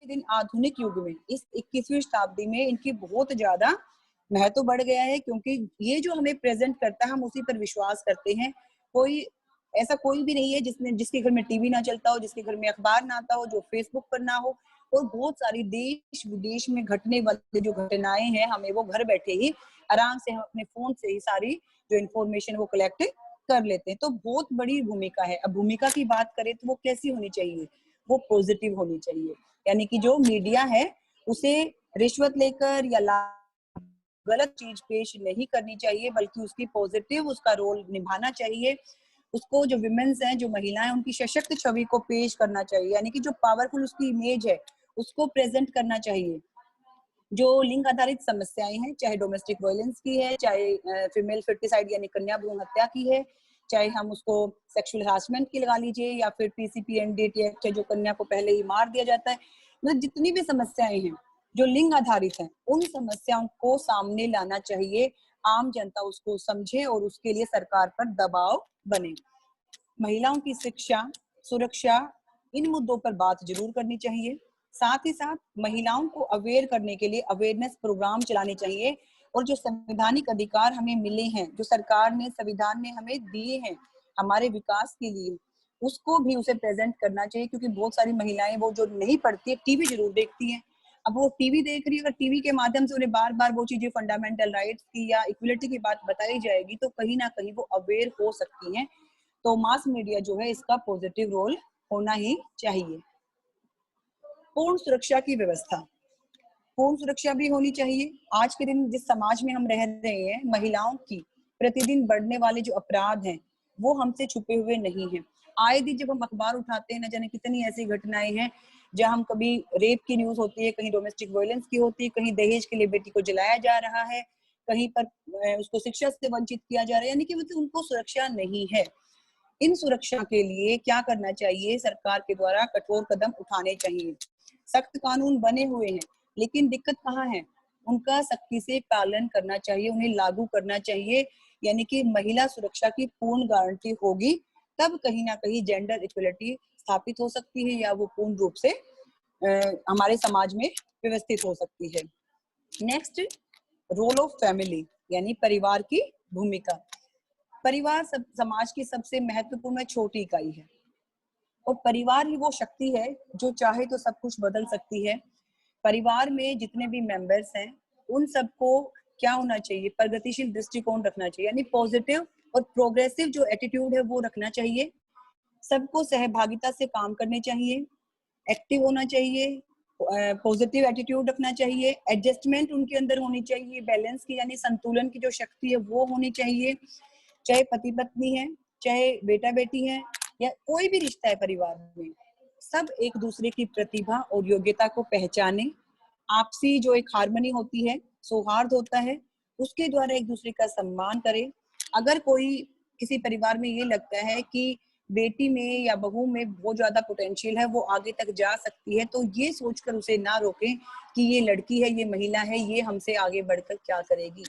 दिन आधुनिक युग में इस 21वीं शताब्दी में इनकी बहुत ज्यादा महत्व बढ़ गया है, क्योंकि ये जो हमें प्रेजेंट करता है हम उसी पर विश्वास करते हैं। ऐसा कोई भी नहीं है जिसके घर में टीवी ना चलता हो, जिसके घर में अखबार ना आता हो, जो फेसबुक पर ना हो। और बहुत सारी देश विदेश में घटने वाली जो घटनाएं हैं हमें वो घर बैठे ही आराम से हम अपने फोन से ही सारी जो इन्फॉर्मेशन वो कलेक्ट कर लेते हैं। तो बहुत बड़ी भूमिका है। अब भूमिका की बात करें तो वो कैसी होनी चाहिए, वो पॉजिटिव होनी चाहिए। यानी कि जो मीडिया है उसे रिश्वत लेकर या गलत चीज पेश नहीं करनी चाहिए, बल्कि उसकी पॉजिटिव उसका रोल निभाना चाहिए। उसको जो विमेन्स हैं, जो महिलाएं, उनकी सशक्त छवि को पेश करना चाहिए, यानी कि जो पावरफुल उसकी इमेज है उसको प्रेजेंट करना चाहिए। जो लिंग आधारित समस्याएं हैं, चाहे डोमेस्टिक वायलेंस की है, चाहे फीमेल फर्टिसाइड यानी कन्या भ्रूण हत्या की है, चाहे हम उसको सेक्सुअल हरासमेंट की लगा लीजिए, या फिर पीसीपीएनडीटी एक्ट है जो कन्या को पहले ही मार दिया जाता है। मतलब जितनी भी समस्याएं हैं जो लिंग आधारित हैं, उन समस्याओं को सामने लाना चाहिए, आम जनता उसको समझे और उसके लिए सरकार पर दबाव बने। महिलाओं की शिक्षा, सुरक्षा, इन मुद्दों पर बात जरूर करनी चाहिए। साथ ही साथ महिलाओं को अवेयर करने के लिए अवेयरनेस प्रोग्राम चलाने चाहिए। और जो संवैधानिक अधिकार हमें मिले हैं, जो सरकार ने संविधान ने हमें दिए हैं हमारे विकास के लिए, उसको भी उसे प्रेजेंट करना चाहिए। क्योंकि बहुत सारी महिलाएं वो जो नहीं पढ़ती है, टीवी जरूर देखती हैं। अब वो टीवी देख रही है, अगर टीवी के माध्यम से उन्हें बार बार वो चीजें फंडामेंटल राइट्स की या इक्वलिटी की बात बताई जाएगी, तो कहीं ना कहीं वो अवेयर हो सकती हैं। तो मास मीडिया जो है इसका पॉजिटिव रोल होना ही चाहिए। पूर्ण सुरक्षा की व्यवस्था, पूर्ण सुरक्षा भी होनी चाहिए। आज के दिन जिस समाज में हम रह रहे हैं, महिलाओं की प्रतिदिन बढ़ने वाले जो अपराध हैं वो हमसे छुपे हुए नहीं हैं। आए दिन जब हम अखबार उठाते हैं, न जाने कितनी ऐसी घटनाएं हैं जहां हम कभी रेप की न्यूज होती है, कहीं डोमेस्टिक वायलेंस की होती है, कहीं दहेज के लिए बेटी को जलाया जा रहा है, कहीं पर उसको शिक्षा से वंचित किया जा रहा है, यानी कि मतलब उनको सुरक्षा नहीं है। इन सुरक्षा के लिए क्या करना चाहिए, सरकार के द्वारा कठोर कदम उठाने चाहिए। सख्त कानून बने हुए हैं, लेकिन दिक्कत कहाँ है, उनका सख्ती से पालन करना चाहिए, उन्हें लागू करना चाहिए। यानी कि महिला सुरक्षा की पूर्ण गारंटी होगी, तब कहीं ना कहीं जेंडर इक्वलिटी स्थापित हो सकती है, या वो पूर्ण रूप से हमारे समाज में व्यवस्थित हो सकती है। नेक्स्ट, रोल ऑफ फैमिली यानी परिवार की भूमिका। परिवार समाज की सबसे महत्वपूर्ण छोटी इकाई है, और परिवार ही वो शक्ति है जो चाहे तो सब कुछ बदल सकती है। परिवार में जितने भी मेंबर्स हैं उन सबको क्या होना चाहिए, प्रगतिशील दृष्टिकोण रखना चाहिए, यानी पॉजिटिव और प्रोग्रेसिव जो एटीट्यूड है वो रखना चाहिए। सबको सहभागिता से काम करने चाहिए, एक्टिव होना चाहिए, पॉजिटिव एटीट्यूड रखना चाहिए, एडजस्टमेंट उनके अंदर होनी चाहिए, बैलेंस की यानी संतुलन की जो शक्ति है वो होनी चाहिए। चाहे पति पत्नी है, चाहे बेटा बेटी है, या कोई भी रिश्ता है परिवार में, सब एक दूसरे की प्रतिभा और योग्यता को पहचाने। आपसी जो एक हार्मनी होती है, सौहार्द होता है, उसके द्वारा एक दूसरे का सम्मान करें। अगर कोई किसी परिवार में ये लगता है कि बेटी में या बहू में बहुत ज्यादा पोटेंशियल है, वो आगे तक जा सकती है, तो ये सोचकर उसे ना रोकें कि ये लड़की है, ये महिला है, ये हमसे आगे बढ़कर क्या करेगी।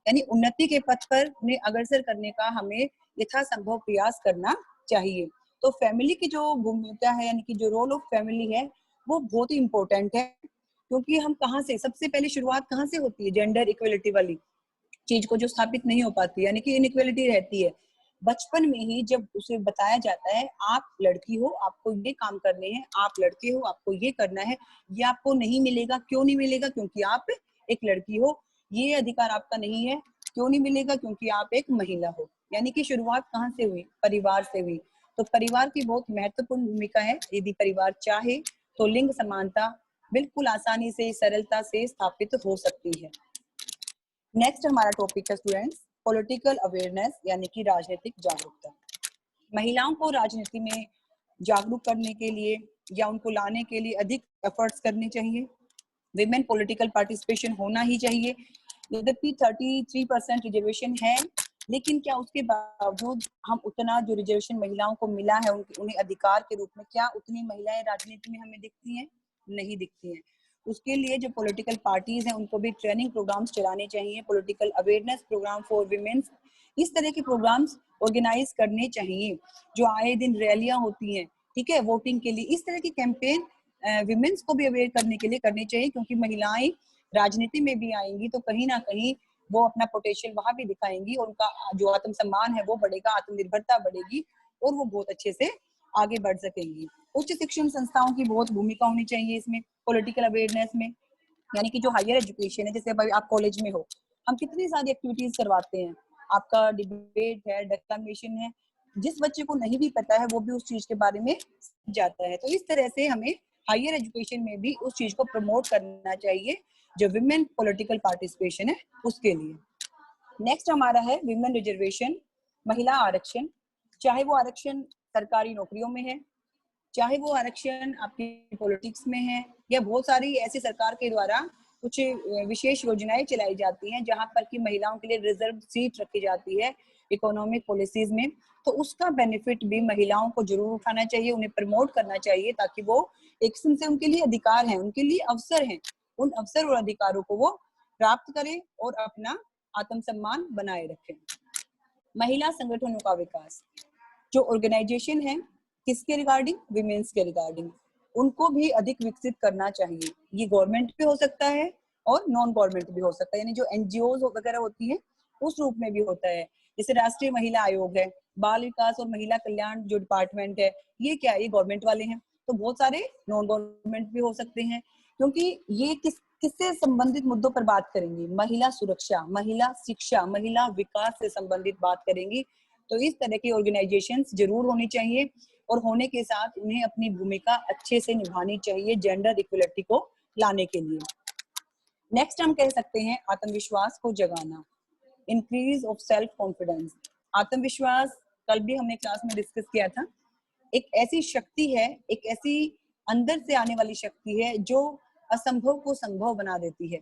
यानी उन्नति के पथ पर उन्हें अग्रसर करने का हमें यथासंभव प्रयास करना चाहिए। तो फैमिली की जो भूमिका है, यानी कि जो रोल ऑफ फैमिली है, वो बहुत ही इंपॉर्टेंट है। क्योंकि हम कहाँ से सबसे पहले शुरुआत कहाँ से होती है, जेंडर इक्वलिटी वाली चीज को जो स्थापित नहीं हो पाती, यानी कि इनइक्वलिटी रहती है बचपन में ही। जब उसे बताया जाता है आप लड़की हो, आपको ये काम करने हैं, आप लड़के हो, आपको ये करना है, ये आपको नहीं मिलेगा। क्यों नहीं मिलेगा? क्योंकि आप एक लड़की हो। ये अधिकार आपका नहीं है। क्यों नहीं मिलेगा? क्योंकि आप एक महिला हो। यानी कि शुरुआत कहाँ से हुई? परिवार से हुई। तो परिवार की बहुत महत्वपूर्ण भूमिका है। यदि परिवार चाहे तो लिंग समानता बिल्कुल आसानी से, सरलता से स्थापित हो सकती है। नेक्स्ट हमारा टॉपिक है स्टूडेंट्स, पॉलिटिकल अवेयरनेस यानी कि राजनीतिक जागरूकता। महिलाओं को राजनीति में जागरूक करने के लिए या उनको लाने के लिए अधिक एफर्ट्स करने चाहिए। विमेन पॉलिटिकल पार्टिसिपेशन होना ही चाहिए। यद्यपि 33% रिजर्वेशन है, लेकिन क्या उसके बावजूद हम उतना जो रिजर्वेशन महिलाओं को मिला है उन्हें अधिकार के रूप में, क्या उतनी महिलाएं राजनीति में हमें दिखती हैं? नहीं दिखती हैं। उसके लिए जो पॉलिटिकल पार्टीज हैं उनको भी ट्रेनिंग प्रोग्राम्स चलाने चाहिए, political awareness program for womens, इस तरह के प्रोग्राम्स ऑर्गेनाइज करने चाहिए। जो आए दिन रैलियां होती हैं, ठीक है, वोटिंग के लिए, इस तरह की कैंपेन विमेन्स को भी अवेयर करने के लिए करनी चाहिए, क्योंकि महिलाएं राजनीति में भी आएंगी तो कहीं ना कहीं वो अपना पोटेंशियल वहां भी दिखाएंगी और उनका जो आत्मसम्मान है वो बढ़ेगा, आत्मनिर्भरता बढ़ेगी और वो बहुत अच्छे से आगे बढ़ सकेंगी। उच्च शिक्षण संस्थाओं की बहुत भूमिका होनी चाहिए इसमें, पॉलिटिकल अवेयरनेस में, यानी कि जो हायर एजुकेशन है, जैसे अभी आप कॉलेज में हो, हम कितनी सारी एक्टिविटीज करवाते हैं, आपका डिबेट है, डेक्लामेशन है, जिस बच्चे को नहीं भी पता है वो भी उस चीज के बारे में सीख जाता है। तो इस तरह से हमें हायर एजुकेशन में भी उस चीज को प्रमोट करना चाहिए जो विमेन पॉलिटिकल पार्टिसिपेशन है उसके लिए। नेक्स्ट हमारा है विमेन रिजर्वेशन, महिला आरक्षण। चाहे वो आरक्षण सरकारी नौकरियों में है, चाहे वो आरक्षण आपकी पॉलिटिक्स में है, या बहुत सारी ऐसी सरकार के द्वारा कुछ विशेष योजनाएं चलाई जाती हैं जहां पर कि महिलाओं के लिए रिजर्व सीट रखी जाती है इकोनॉमिक पॉलिसीज में, तो उसका बेनिफिट भी महिलाओं को जरूर उठाना चाहिए, उन्हें प्रमोट करना चाहिए, ताकि वो एक किस्म से उनके लिए अधिकार हैं, उनके लिए अवसर हैं, उन अवसर और अधिकारों को वो प्राप्त करें और अपना आत्मसम्मान बनाए रखें। महिला संगठनों का विकास, जो ऑर्गेनाइजेशन है किसके रिगार्डिंग, विमेन्स के रिगार्डिंग, उनको भी अधिक विकसित करना चाहिए। ये गवर्नमेंट भी हो सकता है और नॉन गवर्नमेंट भी हो सकता है, यानी जो एनजीओ वगैरह होती है उस रूप में भी होता है। जैसे राष्ट्रीय महिला आयोग है, बाल विकास और महिला कल्याण जो डिपार्टमेंट है, ये क्या है, ये गवर्नमेंट वाले हैं। तो बहुत सारे नॉन गवर्नमेंट भी हो सकते हैं, क्योंकि ये किससे संबंधित मुद्दों पर बात करेंगी, महिला सुरक्षा, महिला शिक्षा, महिला विकास से संबंधित बात करेंगी। तो इस तरह की ऑर्गेनाइजेशंस जरूर होनी चाहिए और होने के साथ उन्हें अपनी भूमिका अच्छे से निभानी चाहिए जेंडर इक्वलिटी को लाने के लिए। नेक्स्ट हम कह सकते हैं आत्मविश्वास को जगाना, इंक्रीज ऑफ सेल्फ कॉन्फिडेंस। आत्मविश्वास कल भी हमने क्लास में डिस्कस किया था, एक ऐसी शक्ति है, एक ऐसी अंदर से आने वाली शक्ति है जो असंभव को संभव बना देती है।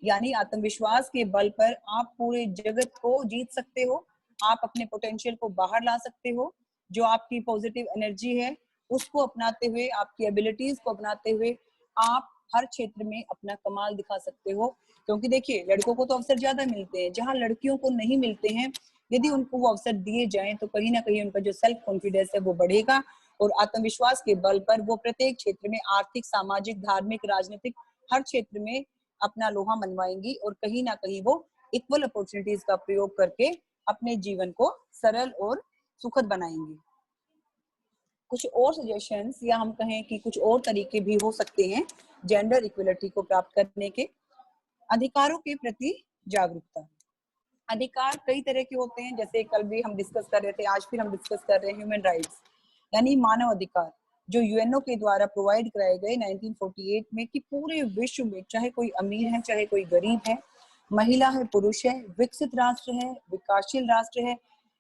यानी आत्मविश्वास के बल पर आप पूरे जगत को जीत सकते हो, आप अपने पोटेंशियल को बाहर ला सकते हो, जो आपकी पॉजिटिव एनर्जी है उसको अपनाते हुए, आपकी एबिलिटीज को अपनाते हुए आप हर क्षेत्र में अपना कमाल दिखा सकते हो। क्योंकि देखिए, लड़कों को तो अवसर ज्यादा मिलते हैं, जहां लड़कियों को नहीं मिलते हैं, यदि उनको वो अवसर दिए जाएं तो कहीं ना कहीं उनका जो सेल्फ कॉन्फिडेंस है वो बढ़ेगा और आत्मविश्वास के बल पर वो प्रत्येक क्षेत्र में, आर्थिक, सामाजिक, धार्मिक, राजनीतिक, हर क्षेत्र में अपना लोहा मनवाएंगी और कहीं ना कहीं वो इक्वल अपॉर्चुनिटीज का प्रयोग करके अपने जीवन को सरल और सुखद बनाएंगी। कुछ और सजेशंस या हम कहें कि कुछ और तरीके भी हो सकते हैं जेंडर इक्वलिटी को प्राप्त करने के। अधिकारों के प्रति जागरूकता। अधिकार कई तरह के होते हैं, जैसे कल भी हम डिस्कस कर रहे थे, आज फिर हम डिस्कस कर रहे हैं ह्यूमन राइट्स, यानी मानव अधिकार, जो यूएनओ के द्वारा प्रोवाइड कराए गए 1948 में, कि पूरे विश्व में चाहे कोई अमीर है चाहे कोई गरीब है, महिला है पुरुष है, विकसित राष्ट्र है विकासशील राष्ट्र है,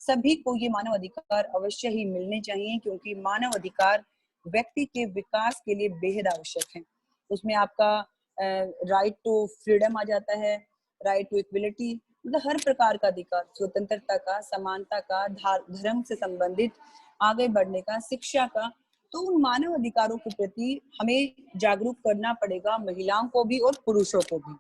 सभी को ये मानव अधिकार अवश्य ही मिलने चाहिए, क्योंकि मानव अधिकार व्यक्ति के विकास के लिए बेहद आवश्यक है। उसमें आपका राइट टू फ्रीडम आ जाता है, राइट टू इक्वलिटी, मतलब हर प्रकार का अधिकार, स्वतंत्रता का, समानता का, धर्म से संबंधित आगे बढ़ने का, शिक्षा का। तो उन मानव अधिकारों के प्रति हमें जागरूक करना पड़ेगा, महिलाओं को भी और पुरुषों को भी।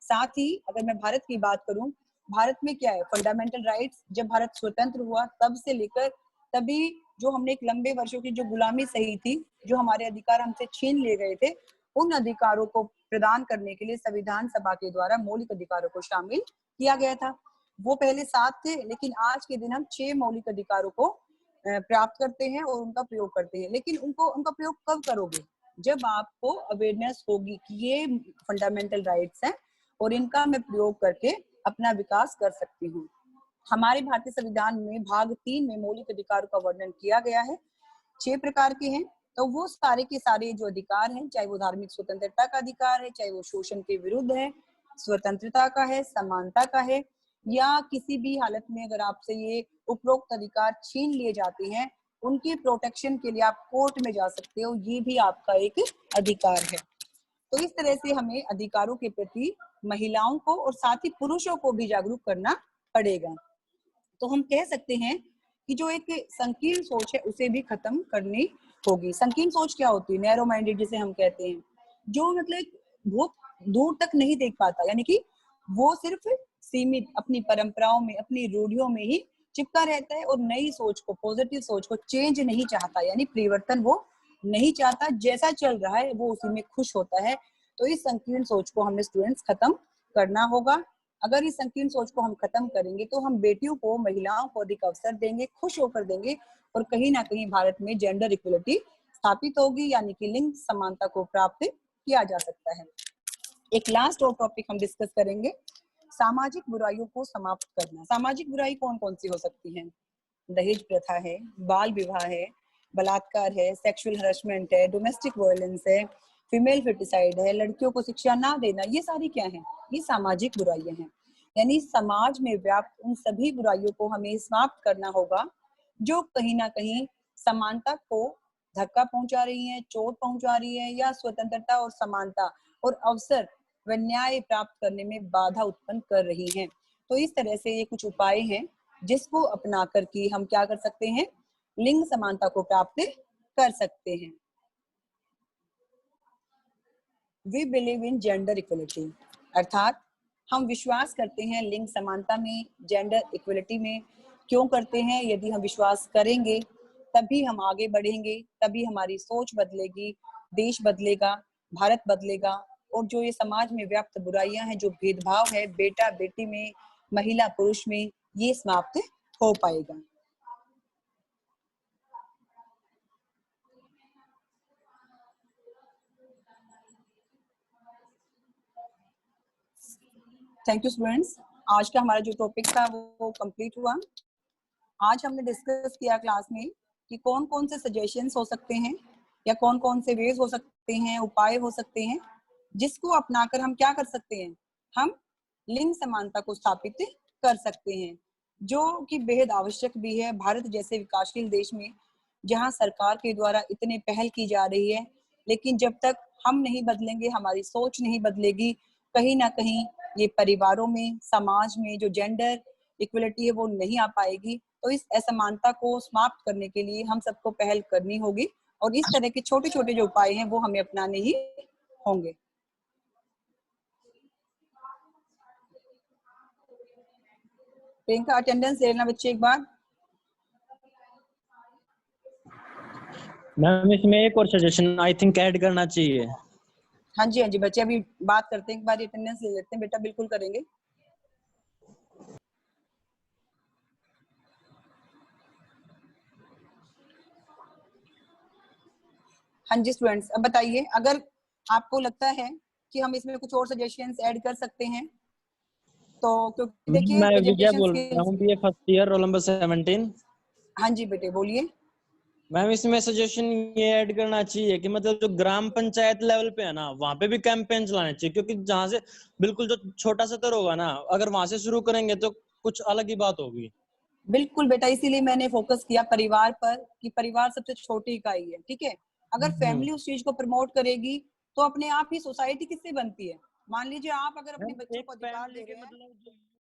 साथ ही अगर मैं भारत की बात करूं, भारत में क्या है, फंडामेंटल राइट्स, जब भारत स्वतंत्र हुआ तब से लेकर तभी जो हमने एक लंबे वर्षों की जो गुलामी सही थी, जो हमारे अधिकार हमसे छीन लिए गए थे, उन अधिकारों को प्रदान करने के लिए संविधान सभा के द्वारा मौलिक अधिकारों को शामिल किया गया था। वो पहले 7 थे, लेकिन आज के दिन हम 6 मौलिक अधिकारों को प्राप्त करते हैं और उनका प्रयोग करते हैं। लेकिन उनका प्रयोग कब करोगे, जब आपको अवेयरनेस होगी कि ये फंडामेंटल राइट्स हैं और इनका मैं प्रयोग करके अपना विकास कर सकती हूँ। हमारे भारतीय संविधान में भाग 3 में मौलिक अधिकारों का वर्णन किया गया है, 6 प्रकार के हैं। तो वो सारे के सारे जो अधिकार हैं, चाहे वो धार्मिक स्वतंत्रता का अधिकार है, चाहे वो शोषण के विरुद्ध है, स्वतंत्रता का है, समानता का है, या किसी भी हालत में अगर आपसे ये उपरोक्त अधिकार छीन लिए जाते हैं, उनकी प्रोटेक्शन के लिए आप कोर्ट में जा सकते हो, ये भी आपका एक अधिकार है। तो इस तरह से हमें अधिकारों के प्रति महिलाओं को और साथ ही पुरुषों को भी जागरूक करना पड़ेगा। तो हम कह सकते हैं कि जो एक संकीर्ण सोच है उसे भी खत्म करनी होगी। संकीर्ण सोच क्या होती है, नैरो माइंडेड जिसे हम कहते हैं, जो मतलब बहुत दूर तक नहीं देख पाता, यानी कि वो सिर्फ सीमित अपनी परंपराओं में, अपनी रूढ़ियों में ही चिपका रहता है और नई सोच को, पॉजिटिव सोच को चेंज नहीं चाहता, यानी परिवर्तन वो नहीं चाहता, जैसा चल रहा है वो उसी में खुश होता है। तो इस संकीर्ण सोच को हमें स्टूडेंट्स खत्म करना होगा। अगर इस संकीर्ण सोच को हम खत्म करेंगे तो हम बेटियों को, महिलाओं को अधिक अवसर देंगे, खुश होकर देंगे, और कहीं ना कहीं भारत में जेंडर इक्वलिटी स्थापित होगी, यानी कि लिंग समानता को प्राप्त किया जा सकता है। एक लास्ट और टॉपिक हम डिस्कस करेंगे, सामाजिक बुराइयों को समाप्त करना। सामाजिक बुराई कौन कौन सी हो सकती है? दहेज प्रथा है, बाल विवाह है, बलात्कार है, सेक्सुअल हरासमेंट है, डोमेस्टिक वायलेंस है, फीमेल फेटिसाइड है, लड़कियों को शिक्षा ना देना, ये सारी क्या है? ये सामाजिक बुराइयां हैं। यानी समाज में व्याप्त उन सभी बुराइयों को हमें समाप्त करना होगा जो कहीं ना कहीं समानता को धक्का पहुंचा रही है, चोट पहुंचा रही है, या स्वतंत्रता और समानता और अवसर व न्याय प्राप्त करने में बाधा उत्पन्न कर रही हैं। तो इस तरह से ये कुछ उपाय हैं जिसको अपना कर के हम क्या कर सकते हैं? लिंग समानता को प्राप्त कर सकते हैं। We believe in gender equality, अर्थात हम विश्वास करते हैं लिंग समानता में, जेंडर इक्वलिटी में। क्यों करते हैं? यदि हम विश्वास करेंगे तभी हम आगे बढ़ेंगे, तभी हमारी सोच बदलेगी, देश बदलेगा, भारत बदलेगा, और जो ये समाज में व्याप्त बुराइयां हैं, जो भेदभाव है बेटा बेटी में, महिला पुरुष में, ये समाप्त हो पाएगा। थैंक यू स्टूडेंट्स, आज का हमारा जो टॉपिक था वो कंप्लीट हुआ। आज हमने डिस्कस किया क्लास में कि कौन कौन से सजेशंस हो सकते हैं, या कौन कौन से वेज हो सकते हैं, उपाय हो सकते हैं, जिसको अपनाकर हम क्या कर सकते हैं? हम लिंग समानता को स्थापित कर सकते हैं, जो कि बेहद आवश्यक भी है भारत जैसे विकासशील देश में, जहां सरकार के द्वारा इतने पहल की जा रही है। लेकिन जब तक हम नहीं बदलेंगे, हमारी सोच नहीं बदलेगी, कहीं ना कहीं ये परिवारों में, समाज में जो जेंडर इक्वलिटी है वो नहीं आ पाएगी। तो इस असमानता को समाप्त करने के लिए हम सबको पहल करनी होगी, और इस तरह के छोटे छोटे जो उपाय हैं वो हमें अपनाने ही होंगे। प्रियंका, अटेंडेंस ले लेना बच्चे एक बार। मैम इसमें एक और सजेशन आई थिंक ऐड करना चाहिए। हाँ जी, हाँ जी बच्चे, अभी बात करते हैं, एक बार अटेंडेंस ले लेते हैं बेटा, बिल्कुल करेंगे। हाँ जी स्टूडेंट्स, अब बताइए, अगर आपको लगता है कि हम इसमें कुछ और सजेशंस ऐड कर सकते हैं तो, क्योंकि देखिए मैं विजय प्रेजेंटेशन बोल रहा स्किल्स। हूँ, BA first year, roll number 17। हाँ जी बेटे बोलिए। मैम इसमें सजेशन ये ऐड करना चाहिए कि मतलब जो ग्राम पंचायत लेवल पे है ना, वहां पे भी कैंपेन चलाने चाहिए, क्योंकि जहाँ से बिल्कुल जो छोटा सा स्तर होगा ना, अगर वहां से शुरू करेंगे तो कुछ अलग ही बात होगी। बिल्कुल बेटा, इसीलिए मैंने फोकस किया परिवार पर, कि परिवार सबसे छोटी इकाई है, ठीक है। अगर फैमिली उस चीज को प्रमोट करेगी तो अपने आप ही सोसाइटी किससे बनती है? मान लीजिए आप अगर अपने मैम बच्चों एक को अधिकार फैमिली दे के रहे हैं। मतलब जो